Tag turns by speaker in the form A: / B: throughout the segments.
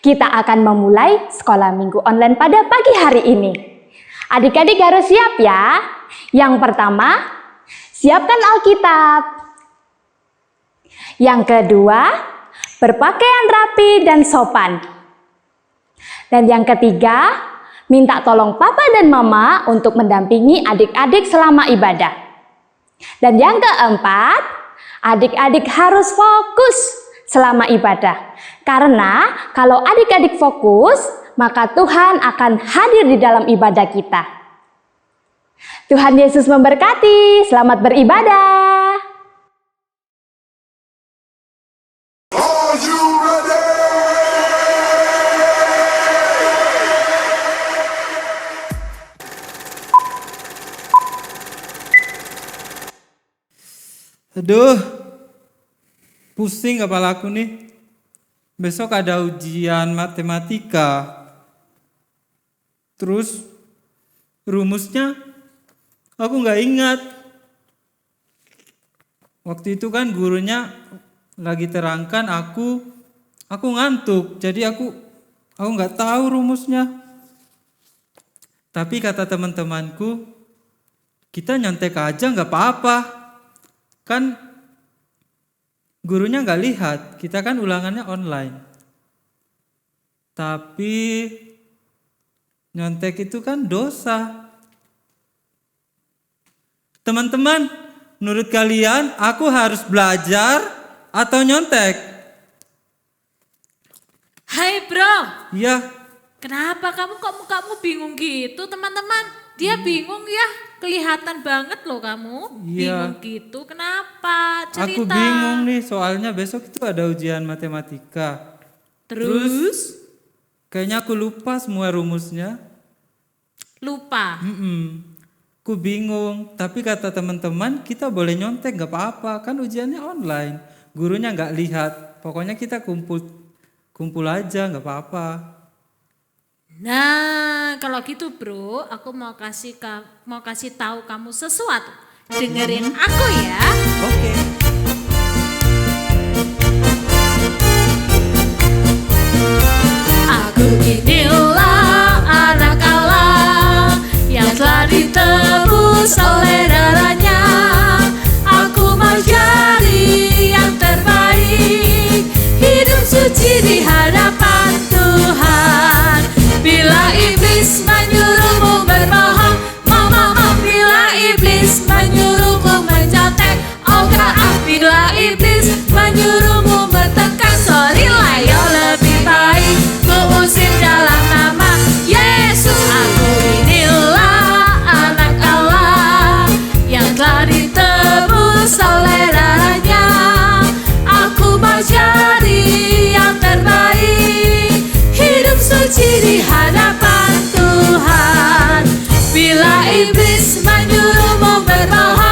A: Kita akan memulai sekolah minggu online pada pagi hari ini. Adik-adik harus siap ya. Yang pertama, siapkan Alkitab. Yang kedua, berpakaian rapi dan sopan. Dan yang ketiga, minta tolong papa dan mama untuk mendampingi adik-adik selama ibadah. Dan yang keempat, adik-adik harus fokus selama ibadah. Karena kalau adik-adik fokus, maka Tuhan akan hadir di dalam ibadah kita. Tuhan Yesus memberkati. Selamat beribadah.
B: Are you ready?
C: Aduh, pusing kepalaku nih. Besok ada ujian matematika. Terus rumusnya aku nggak ingat. Waktu itu kan gurunya lagi terangkan, aku ngantuk. Jadi aku nggak tahu rumusnya. Tapi kata teman-temanku, kita nyontek aja nggak apa-apa. Kan gurunya nggak lihat, kita kan ulangannya online. Tapi nyontek itu kan dosa. Teman-teman, menurut kalian aku harus belajar atau nyontek?
D: Hai bro.
C: Iya.
D: Kenapa kamu kok mukamu bingung gitu teman-teman? Dia bingung ya, kelihatan banget loh kamu.
C: Iya.
D: Bingung gitu, kenapa? Cerita.
C: Aku bingung nih, soalnya besok itu ada ujian matematika.
D: Terus?
C: Kayaknya aku lupa semua rumusnya.
D: Lupa?
C: Aku bingung, tapi kata teman-teman kita boleh nyontek gak apa-apa, kan ujiannya online. Gurunya gak lihat, pokoknya kita kumpul aja gak apa-apa.
D: Nah, kalau gitu bro, aku mau kasih tahu kamu sesuatu. Dengerin aku ya.
C: Oke.
D: Aku inilah anak Allah yang telah ditebus oleh darahnya. Aku mau jadi yang terbaik, hidup suci di hadapan Tuhan. Bila iblis menyuruhmu berbohong, bila iblis menyuruhmu mencontek, oh kaaf. Bila iblis menyuruhmu bertengkar, sorry lah yo, lebih baik ku usir dalam nama Yesus. Aku inilah anak Allah yang telah ditebus oleh darahnya. Aku mau jadi yang terbaik, hidup suci di hadapan Tuhan. Bila iblis menyuruhmu berbohong,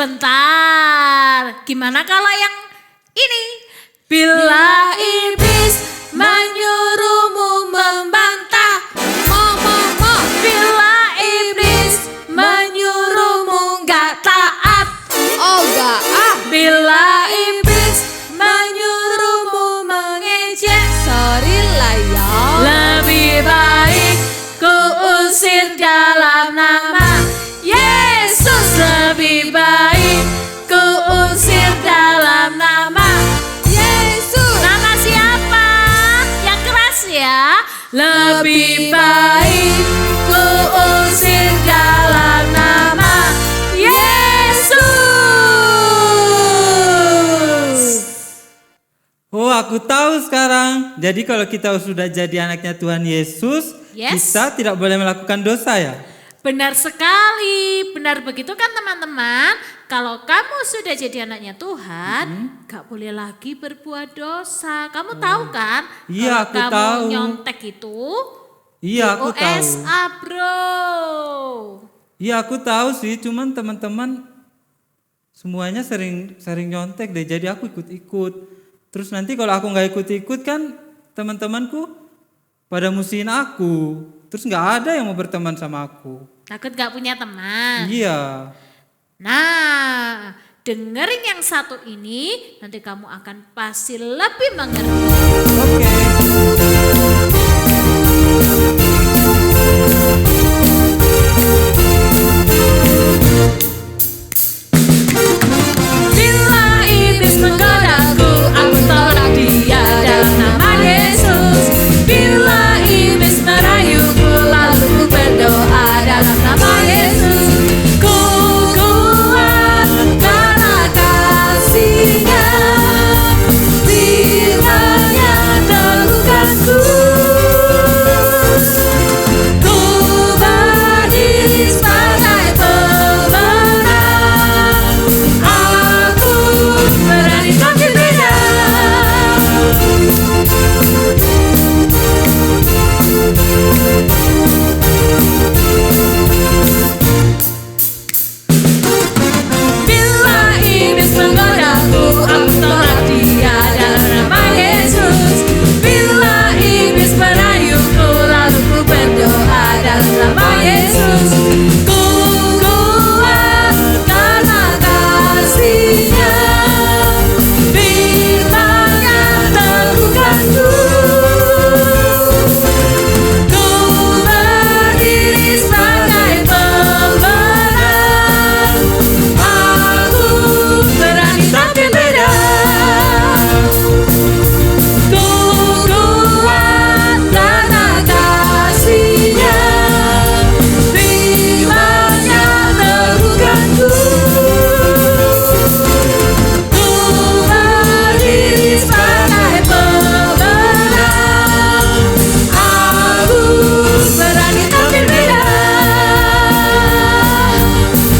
D: sebentar. Gimana kalau yang ini? Bila iblis menyuruhmu membantah, bila iblis menyuruhmu gak taat, bila iblis menyuruhmu mengejek, lebih baik ku usir dalam nama Yesus. Lebih baik ku usir dalam nama Yesus. Nama siapa? Yang keras ya. Lebih baik ku usir dalam nama Yesus.
C: Oh, aku tahu sekarang. Jadi kalau kita sudah jadi anaknya Tuhan Yesus,
D: Yes.
C: kita tidak boleh melakukan dosa ya?
D: Benar sekali, benar begitu kan teman-teman. Kalau kamu sudah jadi anaknya Tuhan, gak boleh lagi berbuat dosa. Kamu tahu kan?
C: Iya,
D: Kalau
C: aku
D: kamu
C: tahu.
D: nyontek itu,
C: Iya, aku tahu.
D: dosa bro.
C: Iya, aku tahu sih. Cuman teman-teman semuanya sering nyontek deh. Jadi aku ikut-ikut. Terus nanti kalau aku nggak ikut-ikut kan teman-temanku pada musuhin aku. Terus nggak ada yang mau berteman sama aku.
D: Takut gak punya teman.
C: Iya.
D: Nah, dengerin yang satu ini, nanti kamu akan pasti lebih mengerti.
C: Oke.
D: Bila iblis menggodaku, aku tolak dia dalam nama Yesus. Bila iblis merayuku, lalu ku berdoa dalam nama Yesus. Ku kuat karena kasih-Nya, firman-Nya teguhkanku. Ku berdiri sebagai pemenang, aku berani tampil beda. Bila iblis menggodaku, aku tolak dia dalam nama Yesus. Bila iblis merayuku, lalu ku berdoa dalam nama Yesus. Ku kuat karena kasih-Nya, firman-Nya teguhkanku. Ku berdiri sebagai pemenang, aku berani tampil beda. Ku kuat karena kasih-Nya, firman-Nya teguhkanku. Ku berdiri sebagai pemenang, aku berani tampil beda.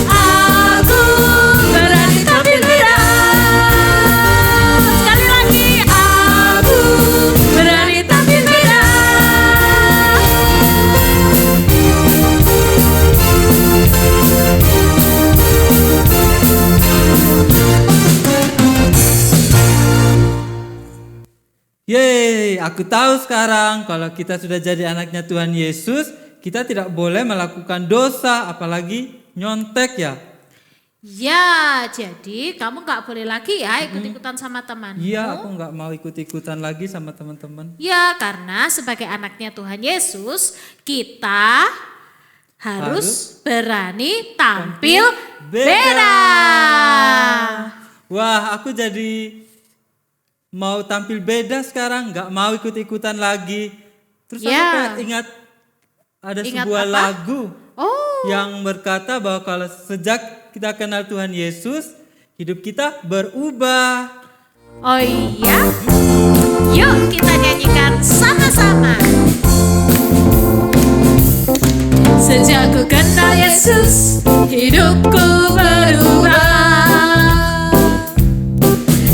D: Aku berani tampil beda. Sekali lagi, aku berani tampil beda.
C: Yeay, aku tahu sekarang kalau kita sudah jadi anaknya Tuhan Yesus, kita tidak boleh melakukan dosa, apalagi nyontek ya.
D: Ya, jadi kamu gak boleh lagi ya ikut-ikutan sama temanmu.
C: Iya, aku nggak mau ikut-ikutan lagi sama teman-teman.
D: Ya, karena sebagai anaknya Tuhan Yesus, kita harus berani tampil beda.
C: Wah, aku jadi mau tampil beda sekarang, nggak mau ikut-ikutan lagi. Terus aku
D: Ya.
C: kayak ingat ada
D: Ingat
C: sebuah
D: apa?
C: lagu
D: Oh,
C: yang berkata bahwa kalau sejak kita kenal Tuhan Yesus, hidup kita berubah.
D: oh iya. Yuk kita nyanyikan sama-sama. Sejak ku kenal Yesus, hidupku berubah.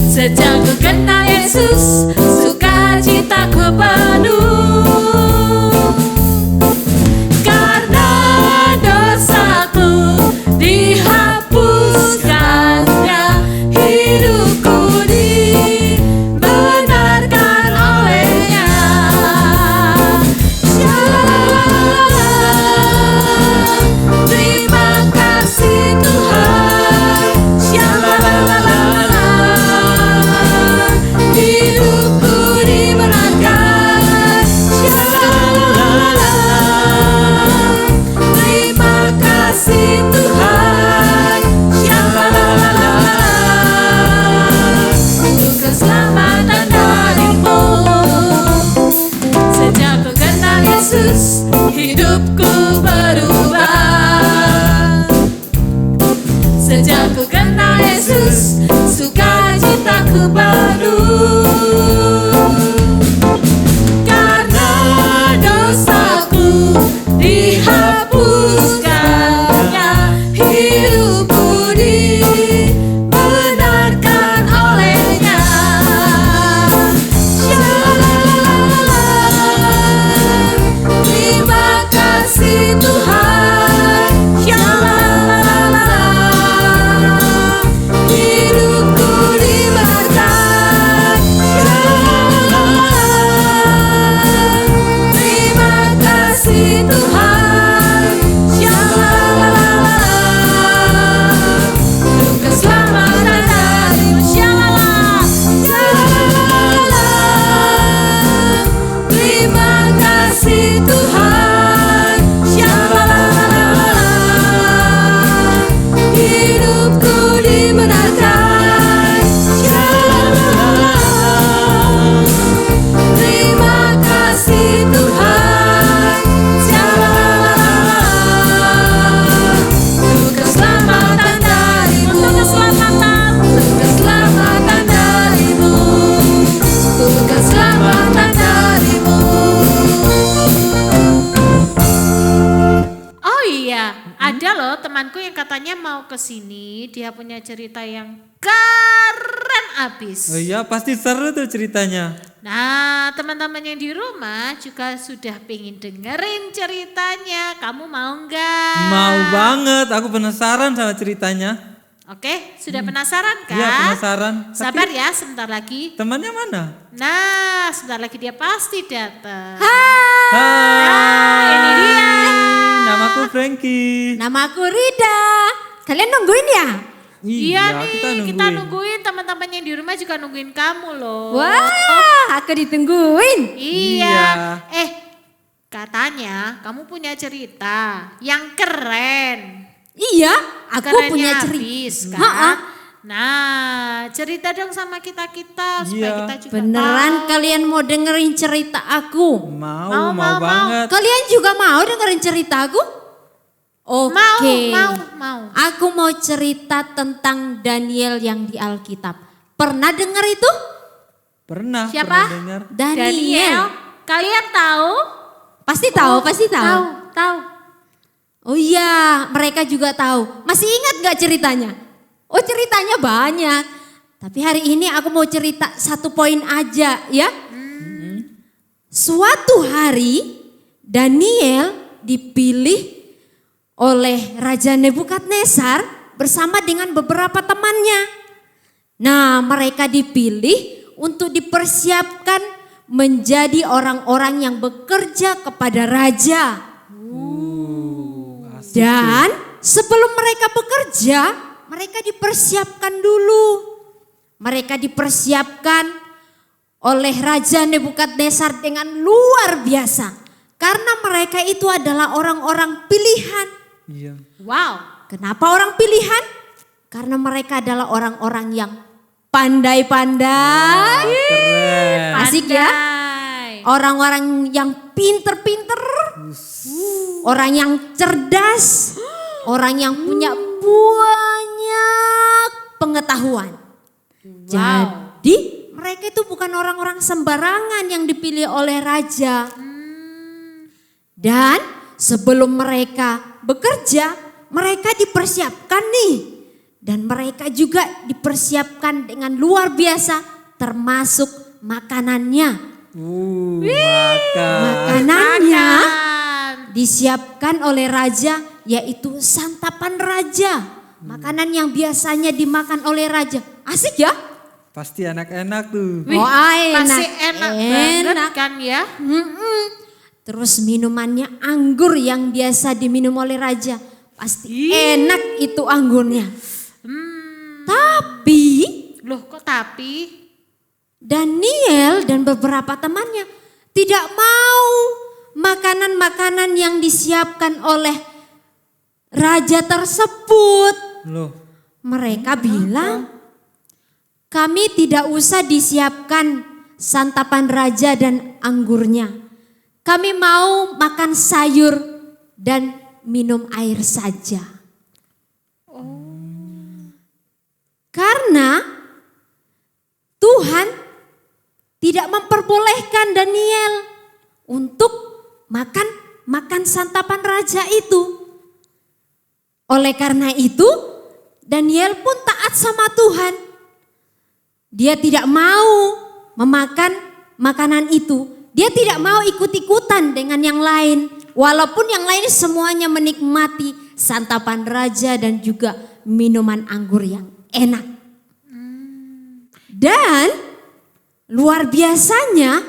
D: Sejak ku kenal Yesus, sukacitaku penuh. Karena dosaku dihapuskan. Iya, ada loh temanku yang katanya mau ke sini, dia punya cerita yang keren abis.
C: Oh iya, pasti seru tuh ceritanya.
D: Nah, teman-teman yang di rumah juga sudah pengen dengerin ceritanya. Kamu mau nggak?
C: Mau banget, aku penasaran sama ceritanya.
D: Oke, sudah penasaran kan?
C: Iya, penasaran.
D: Sabar ya, sebentar lagi.
C: Temannya mana?
D: Nah, sebentar lagi dia pasti datang.
C: Hai.
D: Ini dia.
C: Namaku Frankie.
E: Namaku Rida. Kalian nungguin ya?
D: Iya nih, kita
C: nungguin.
D: nungguin teman-teman yang di rumah juga nungguin kamu loh.
E: Wah, aku ditungguin.
D: Iya. Katanya kamu punya cerita yang keren.
E: Iya, aku
D: Kerennya
E: punya cerita.
D: habis, kan?
E: Ha-ha.
D: Nah, cerita dong sama kita-kita supaya
C: Iya.
D: kita juga
E: Beneran
D: tahu.
E: kalian mau dengerin cerita aku?
C: Mau
D: Mau.
C: banget.
E: Kalian juga mau dengerin cerita aku? Oke.
D: Mau.
E: Aku mau cerita tentang Daniel yang di Alkitab. Pernah dengar itu?
C: Pernah
D: Siapa?
C: dengar.
E: Daniel.
D: Kalian tahu?
E: Pasti tahu, pasti tahu.
D: Tahu.
E: Oh iya, mereka juga tahu. Masih ingat gak ceritanya? Oh ceritanya banyak. Tapi hari ini aku mau cerita satu poin aja ya. Suatu hari Daniel dipilih oleh Raja Nebukadnezar bersama dengan beberapa temannya. Nah, mereka dipilih untuk dipersiapkan menjadi orang-orang yang bekerja kepada raja. Dan sebelum mereka bekerja, mereka dipersiapkan dulu. Mereka dipersiapkan oleh Raja Nebukadnezar dengan luar biasa. Karena mereka itu adalah orang-orang pilihan.
C: Iya.
D: Wow.
E: Kenapa orang pilihan? Karena mereka adalah orang-orang yang pandai-pandai.
C: Keren.
E: Asik ya?
D: Pandai.
E: Orang-orang yang pinter-pinter. Orang yang cerdas. Orang yang punya banyak pengetahuan. Jadi mereka itu bukan orang-orang sembarangan yang dipilih oleh raja. Dan sebelum mereka bekerja, mereka dipersiapkan nih. Dan mereka juga dipersiapkan dengan luar biasa termasuk makanannya. Makanannya disiapkan oleh raja yaitu santapan raja. Makanan yang biasanya dimakan oleh raja. Asik ya?
C: Pasti enak-enak tuh.
D: Wih,
E: Oh, enak.
D: pasti enak banget kan ya?
E: Terus minumannya anggur yang biasa diminum oleh raja. Pasti enak itu anggurnya. Tapi
D: Loh kok tapi?
E: Daniel dan beberapa temannya tidak mau makanan-makanan yang disiapkan oleh raja tersebut.
C: Loh,
E: Mereka bilang, kami tidak usah disiapkan santapan raja dan anggurnya. Kami mau makan sayur dan minum air saja. Karena Tuhan tidak memperbolehkan Daniel untuk makan santapan raja itu. Oleh karena itu, Daniel pun taat sama Tuhan. Dia tidak mau memakan makanan itu. Dia tidak mau ikut-ikutan dengan yang lain. Walaupun yang lain semuanya menikmati santapan raja dan juga minuman anggur yang enak. Dan luar biasanya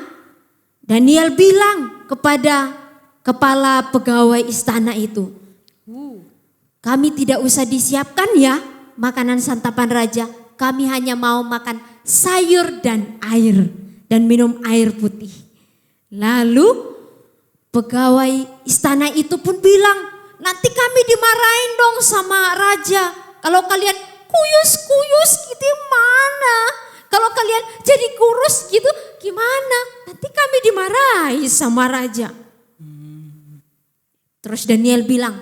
E: Daniel bilang kepada kepala pegawai istana itu, kami tidak usah disiapkan ya makanan santapan raja. Kami hanya mau makan sayur dan air dan minum air putih. Lalu pegawai istana itu pun bilang, nanti kami dimarahin dong sama raja. Kalau kalian kuyus-kuyus gitu mana? Kalau kalian jadi kurus gitu gimana? Nanti kami dimarahi sama raja. Terus Daniel bilang,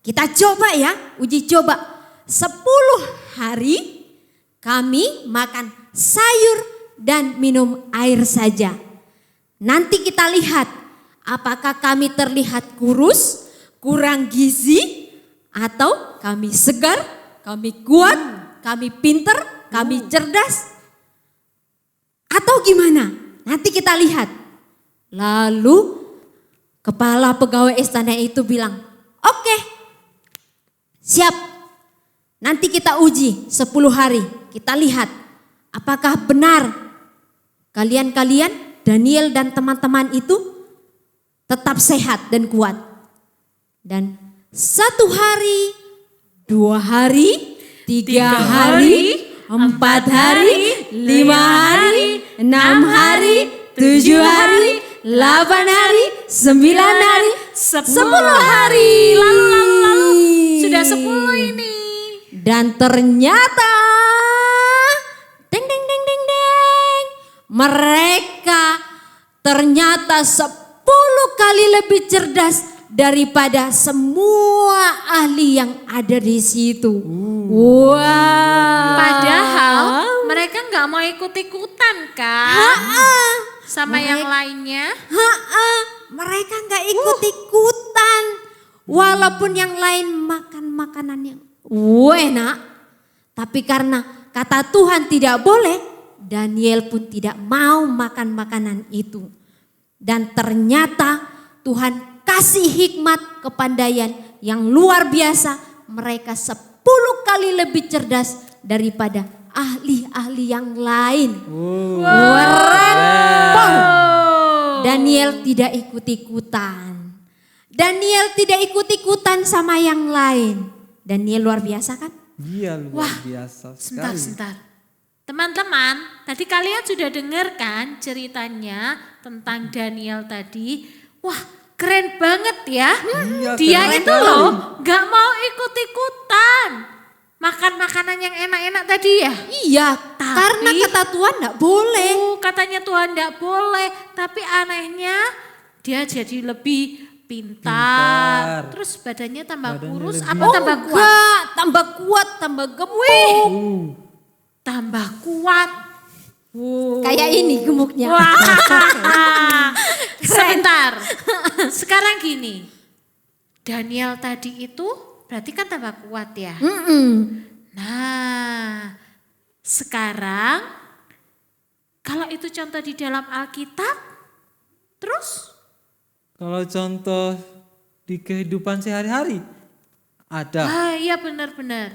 E: kita coba ya, uji coba. 10 hari kami makan sayur dan minum air saja. Nanti kita lihat apakah kami terlihat kurus, kurang gizi, Atau kami segar, kami kuat, kami pinter, kami cerdas? Atau gimana? Nanti kita lihat. Lalu kepala pegawai istana itu bilang, oke, siap. Nanti kita uji 10 hari. Kita lihat apakah benar kalian-kalian, Daniel dan teman-teman itu tetap sehat dan kuat. Dan 1 hari, 2 hari, 3 hari, 4 hari, 5 hari, 6 hari, 7 hari, 8 hari, 9 hari, 10 hari.
D: Lalu. Sudah 10 ini.
E: Dan ternyata deng deng deng deng deng, mereka ternyata 10 kali lebih cerdas daripada semua ahli yang ada di situ. Wow.
D: Padahal mereka nggak mau ikut-ikutan kan? Sama yang lainnya.
E: Mereka nggak ikut-ikutan. Walaupun yang lain makan makanan yang enak. Tapi karena kata Tuhan tidak boleh, Daniel pun tidak mau makan makanan itu. Dan ternyata Tuhan kasih hikmat kepandaian yang luar biasa. Mereka 10 kali lebih cerdas daripada ahli-ahli yang lain. Keren. Daniel tidak ikut-ikutan. Daniel tidak ikut-ikutan sama yang lain. Daniel luar biasa kan?
C: Iya, luar biasa sekali.
D: Sebentar. Teman-teman, tadi kalian sudah dengar kan ceritanya tentang Daniel tadi? Wah, keren banget ya.
C: Iya,
D: Dia
C: keren
D: itu
C: sekali.
D: loh gak mau ikut-ikutan makan makanan yang enak-enak tadi ya.
E: Iya, karena kata Tuhan enggak boleh.
D: Katanya Tuhan gak boleh, tapi anehnya dia jadi lebih pintar. Terus badannya tambah kurus apa tambah kuat?
E: Enggak, tambah kuat, tambah gemuk.
D: Tambah kuat.
E: Kayak ini gemuknya.
D: Wah. Sebentar. Sekarang gini. Daniel tadi itu berarti kan tambah kuat ya. Nah, sekarang kalau itu contoh di dalam Alkitab, terus
C: Kalau contoh di kehidupan sehari-hari ada.
D: iya benar-benar.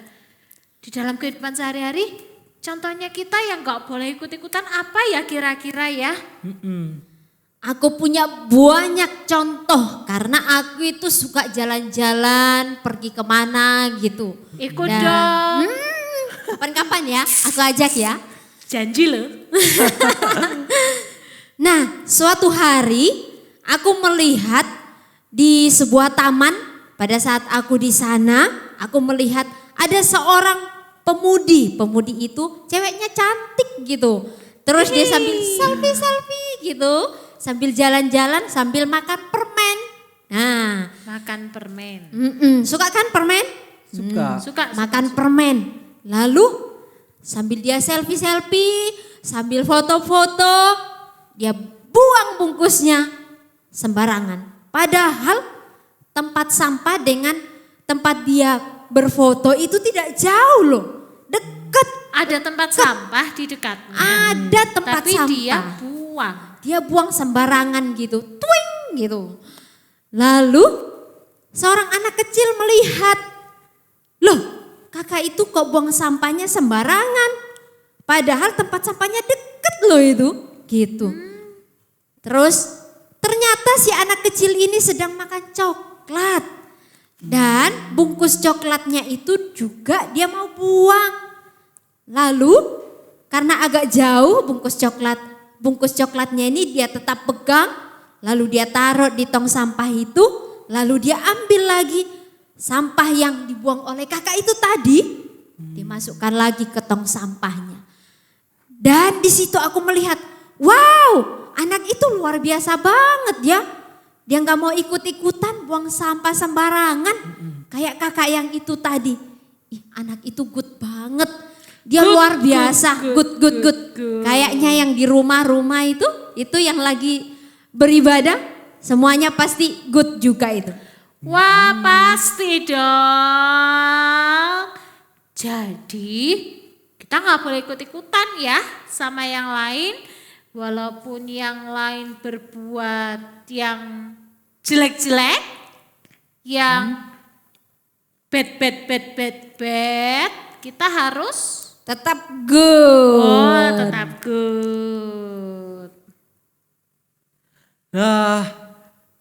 D: Di dalam kehidupan sehari-hari, contohnya kita yang gak boleh ikut-ikutan apa ya kira-kira ya?
E: Aku punya banyak contoh karena aku itu suka jalan-jalan, pergi kemana gitu.
D: Ikut
E: Dan-
D: dong.
E: Kapan-kapan ya, aku ajak ya.
D: Janji loh.
E: Nah, suatu hari aku melihat di sebuah taman. Pada saat aku di sana, aku melihat ada seorang pemudi. Pemudi itu ceweknya cantik gitu. Terus dia sambil selfie-selfie gitu. Sambil jalan-jalan, sambil makan permen. Nah,
D: Makan permen.
E: suka kan permen?
C: Suka.
D: Suka.
E: Makan permen. Lalu sambil dia selfie-selfie, sambil foto-foto, dia buang bungkusnya sembarangan. Padahal tempat sampah dengan tempat dia berfoto itu tidak jauh loh, dekat.
D: Ada tempat sampah di dekatnya.
E: Ada tempat
D: Tapi
E: sampah.
D: dia buang.
E: Dia buang sembarangan gitu, twing gitu. Lalu seorang anak kecil melihat, loh kakak itu kok buang sampahnya sembarangan. Padahal tempat sampahnya deket loh itu, gitu. Terus ternyata si anak kecil ini sedang makan coklat. Dan bungkus coklatnya itu juga dia mau buang. Lalu karena agak jauh bungkus coklatnya ini dia tetap pegang, lalu dia taruh di tong sampah itu, lalu dia ambil lagi sampah yang dibuang oleh kakak itu tadi, dimasukkan lagi ke tong sampahnya. Dan di situ aku melihat, wow, anak itu luar biasa banget ya. Dia nggak mau ikut-ikutan buang sampah sembarangan, kayak kakak yang itu tadi. Ih, anak itu good banget. Dia luar biasa, good. Kayaknya yang di rumah-rumah itu yang lagi beribadah, semuanya pasti good juga itu.
D: Wah, pasti dong. Jadi, kita nggak boleh ikut-ikutan ya sama yang lain. Walaupun yang lain berbuat yang jelek-jelek, yang bad, kita harus
E: Tetap good.
D: tetap good.
C: Nah,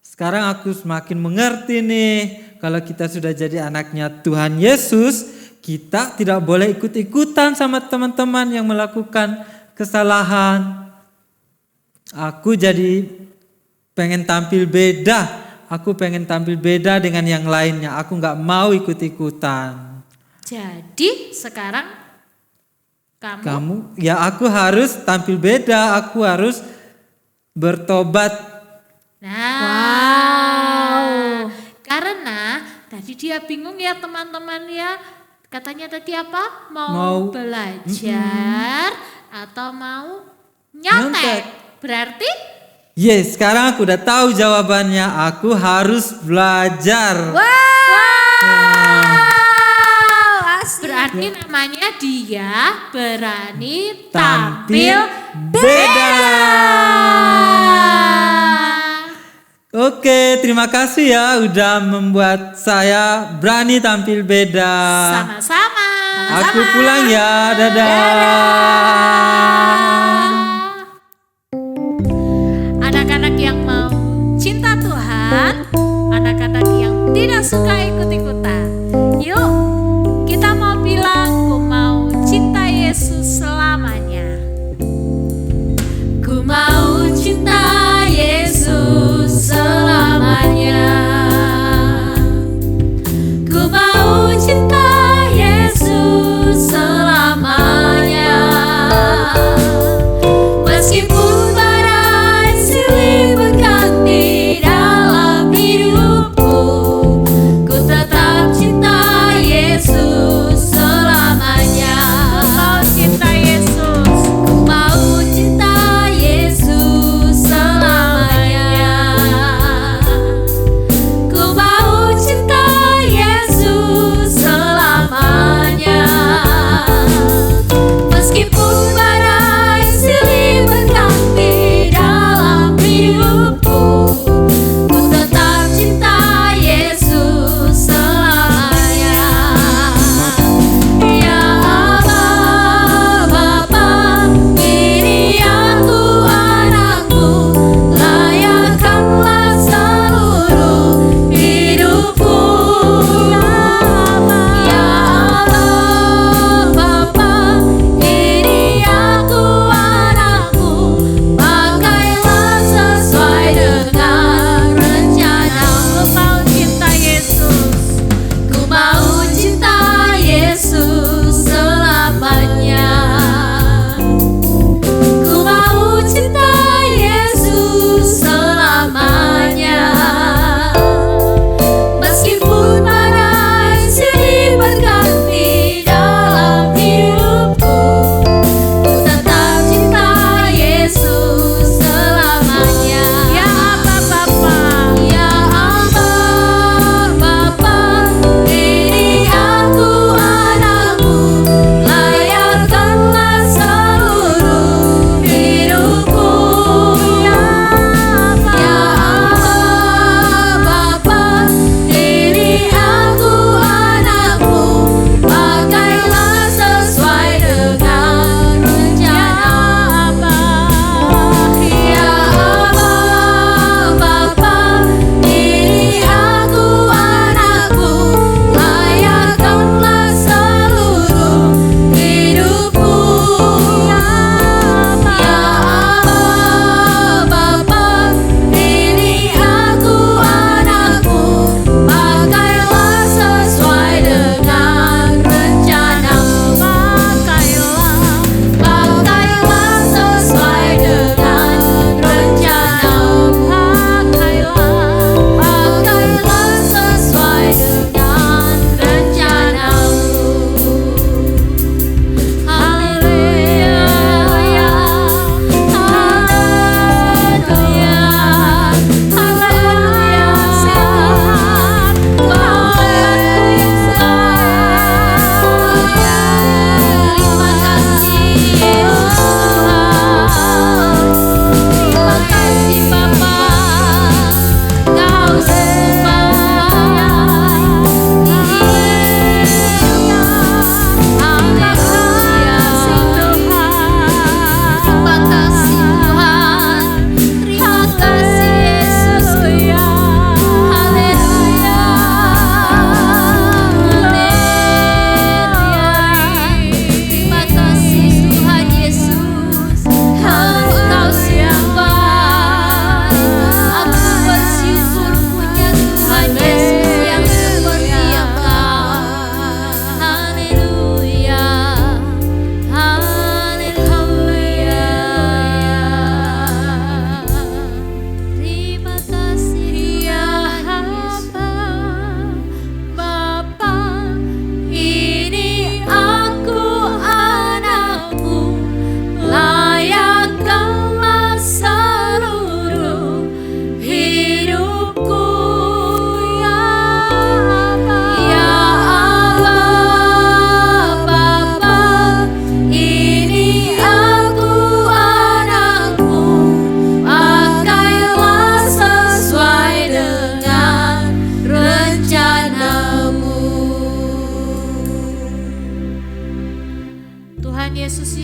C: sekarang aku semakin mengerti nih, kalau kita sudah jadi anaknya Tuhan Yesus, kita tidak boleh ikut-ikutan sama teman-teman yang melakukan kesalahan. Aku jadi pengen tampil beda, aku pengen tampil beda dengan yang lainnya, aku nggak mau ikut-ikutan.
D: Jadi sekarang kamu
C: Ya aku harus tampil beda, aku harus bertobat.
D: Nah, karena tadi dia bingung ya teman-teman ya. Katanya tadi apa? Mau belajar atau mau nyontek? Berarti
C: Yes, sekarang aku udah tahu jawabannya. Aku harus belajar.
D: berarti namanya dia berani
C: Tampil
D: tampil
C: beda. Oke, terima kasih ya udah membuat saya berani tampil beda.
D: sama-sama.
C: Aku pulang ya, dadah.
D: Anak-anak yang mau cinta Tuhan, anak-anak yang tidak suka ikut-ikutan. Yuk, kita mau bilang, ku mau cinta Yesus selamanya. Ku mau cinta Yesus selamanya. Ku mau cinta Yesus selamanya. Meskipun badai silih berganti dalam hidupku, ku tetap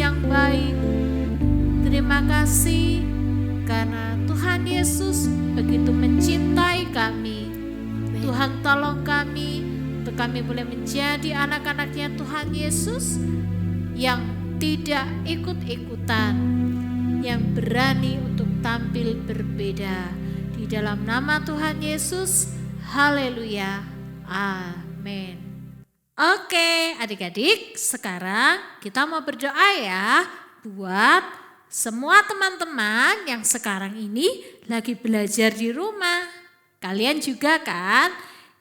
D: yang baik. Terima kasih karena Tuhan Yesus begitu mencintai kami. Tuhan tolong kami untuk kami boleh menjadi anak-anaknya Tuhan Yesus yang tidak ikut-ikutan, yang berani untuk tampil berbeda. Di dalam nama Tuhan Yesus, haleluya, amin. Oke adik-adik, sekarang kita mau berdoa ya buat semua teman-teman yang sekarang ini lagi belajar di rumah. Kalian juga kan?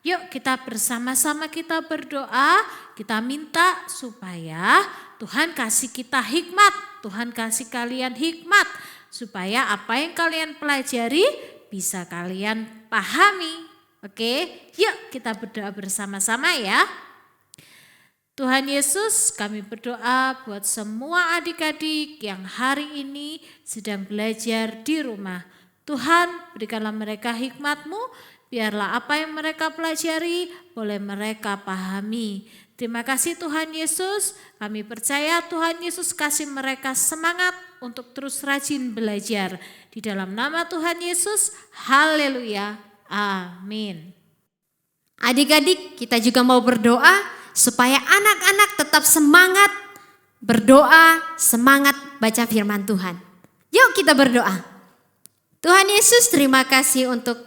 D: Yuk kita bersama-sama kita berdoa, kita minta supaya Tuhan kasih kita hikmat, Tuhan kasih kalian hikmat supaya apa yang kalian pelajari bisa kalian pahami. Oke, yuk kita berdoa bersama-sama ya. Tuhan Yesus, kami berdoa buat semua adik-adik yang hari ini sedang belajar di rumah. Tuhan, berikanlah mereka hikmat-Mu, biarlah apa yang mereka pelajari boleh mereka pahami. Terima kasih Tuhan Yesus, kami percaya Tuhan Yesus kasih mereka semangat untuk terus rajin belajar. Di dalam nama Tuhan Yesus, haleluya, amin.
E: Adik-adik, kita juga mau berdoa supaya anak-anak tetap semangat berdoa, semangat baca firman Tuhan. Yuk kita berdoa. Tuhan Yesus, terima kasih untuk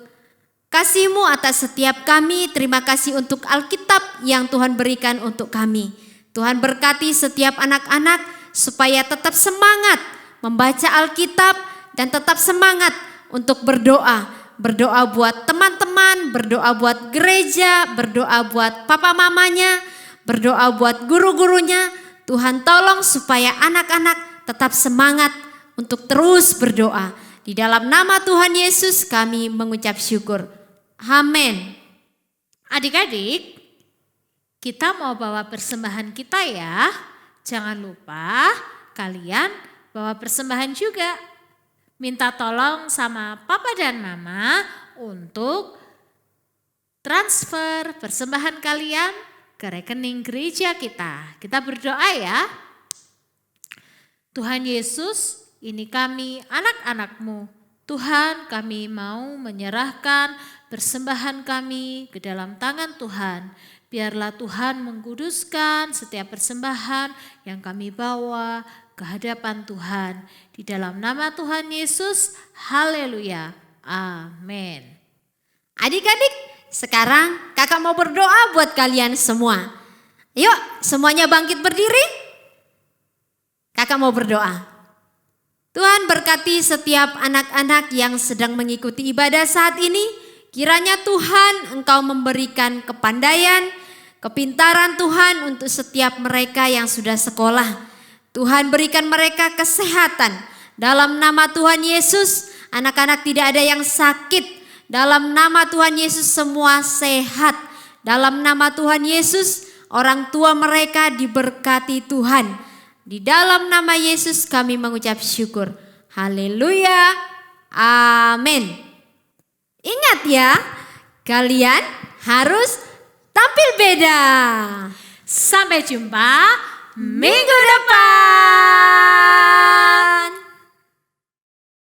E: kasih-Mu atas setiap kami. Terima kasih untuk Alkitab yang Tuhan berikan untuk kami. Tuhan berkati setiap anak-anak supaya tetap semangat membaca Alkitab dan tetap semangat untuk berdoa. Berdoa buat teman-teman, berdoa buat gereja, berdoa buat papa mamanya, berdoa buat guru-gurunya. Tuhan tolong supaya anak-anak tetap semangat untuk terus berdoa. Di dalam nama Tuhan Yesus kami mengucap syukur. Amin.
D: Adik-adik, kita mau bawa persembahan kita ya. Jangan lupa kalian bawa persembahan juga. Minta tolong sama papa dan mama untuk transfer persembahan kalian ke rekening gereja kita. Kita berdoa ya. Tuhan Yesus, ini kami anak-anak-Mu. Tuhan, kami mau menyerahkan persembahan kami ke dalam tangan Tuhan. Biarlah Tuhan mengkuduskan setiap persembahan yang kami bawa ke hadapan Tuhan. Di dalam nama Tuhan Yesus, haleluya, amin.
E: Adik-adik, sekarang kakak mau berdoa buat kalian semua. Yuk semuanya bangkit berdiri. Kakak mau berdoa. Tuhan berkati setiap anak-anak yang sedang mengikuti ibadah saat ini. Kiranya Tuhan Engkau memberikan kepandaian, kepintaran Tuhan untuk setiap mereka yang sudah sekolah. Tuhan berikan mereka kesehatan. Dalam nama Tuhan Yesus, anak-anak tidak ada yang sakit. Dalam nama Tuhan Yesus semua sehat. Dalam nama Tuhan Yesus orang tua mereka diberkati Tuhan. Di dalam nama Yesus kami mengucap syukur. Haleluya. Amin. Ingat ya, kalian harus tampil beda.
D: Sampai jumpa minggu depan.